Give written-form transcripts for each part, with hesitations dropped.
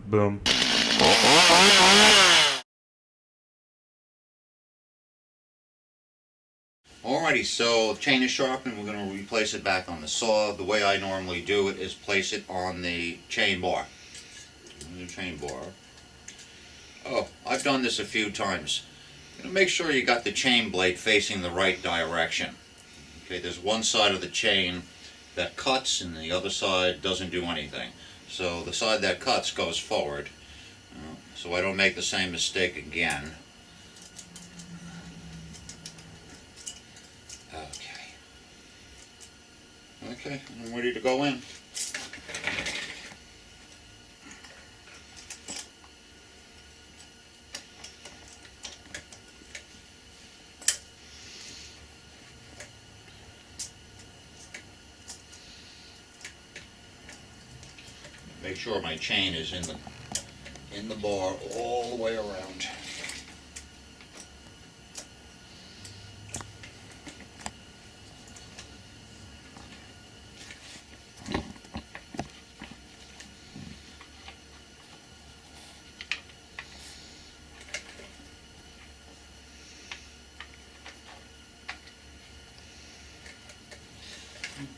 Boom. Alrighty, so the chain is sharpened. We're going to replace it back on the saw. The way I normally do it is place it on the chain bar. The chain bar. Oh, I've done this a few times. Make sure you got the chain blade facing the right direction. Okay, there's one side of the chain that cuts and the other side doesn't do anything. So the side that cuts goes forward. So I don't make the same mistake again. Okay, I'm ready to go in. Make sure my chain is in the bar all the way around.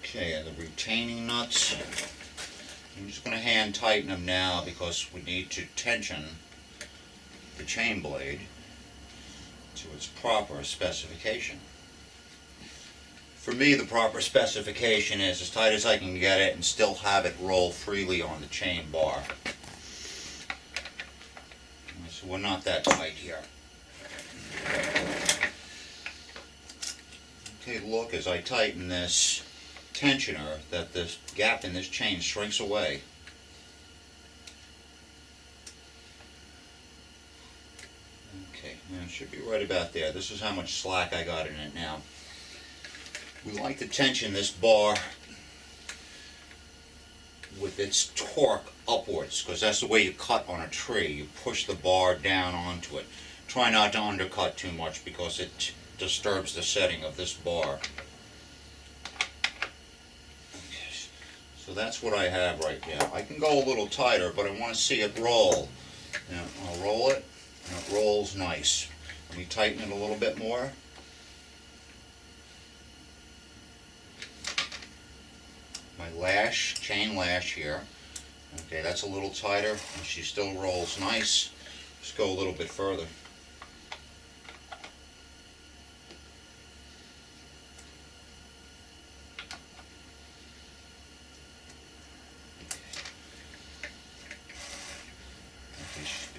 Okay, and the retaining nuts, I'm just going to hand tighten them now because we need to tension the chain blade to its proper specification. For me, the proper specification is as tight as I can get it and still have it roll freely on the chain bar. So we're not that tight here. Okay, look, as I tighten this tensioner, that this gap in this chain shrinks away. Okay, now it should be right about there. This is how much slack I got in it now. We like to tension this bar with its torque upwards, because that's the way you cut on a tree. You push the bar down onto it. Try not to undercut too much because it disturbs the setting of this bar. So that's what I have right now. I can go a little tighter, but I want to see it roll. Now, I'll roll it, and it rolls nice. Let me tighten it a little bit more. My lash, chain lash here. Okay, that's a little tighter, and she still rolls nice. Just go a little bit further.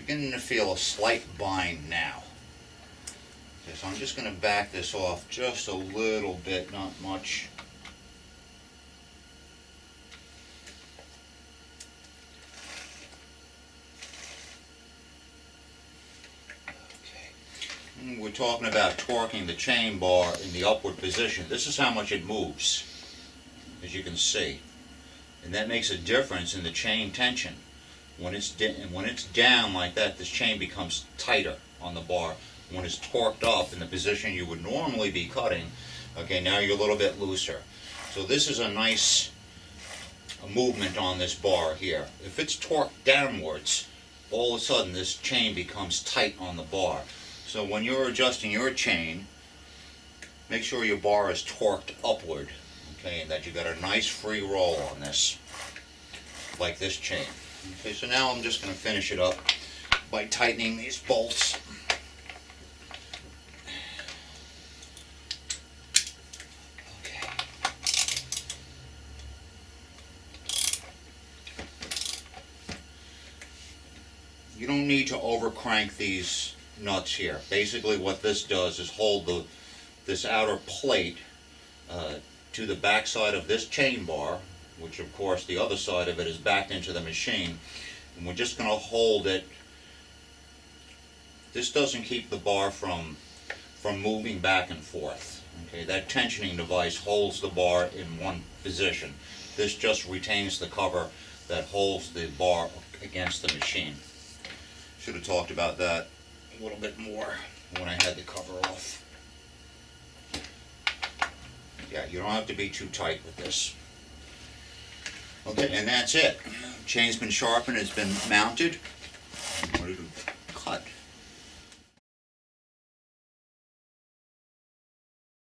Beginning to feel a slight bind now. Okay, so I'm just going to back this off just a little bit, not much. Okay. We're talking about torquing the chain bar in the upward position. This is how much it moves, as you can see. And that makes a difference in the chain tension. When it's down like that, this chain becomes tighter on the bar. When it's torqued up in the position you would normally be cutting, okay, now you're a little bit looser. So this is a nice movement on this bar here. If it's torqued downwards, all of a sudden this chain becomes tight on the bar. So when you're adjusting your chain, make sure your bar is torqued upward, okay, and that you got a nice free roll on this, like this chain. Okay, so now I'm just going to finish it up by tightening these bolts. Okay. You don't need to over crank these nuts here. Basically what this does is hold this outer plate to the back side of this chain bar, which of course the other side of it is backed into the machine, and we're just going to hold it. This doesn't keep the bar from moving back and forth. Okay, that tensioning device holds the bar in one position. This just retains the cover that holds the bar against the machine. Should have talked about that a little bit more when I had the cover off. Yeah, you don't have to be too tight with this. Okay, and that's it. Chain's been sharpened, it's been mounted. Ready to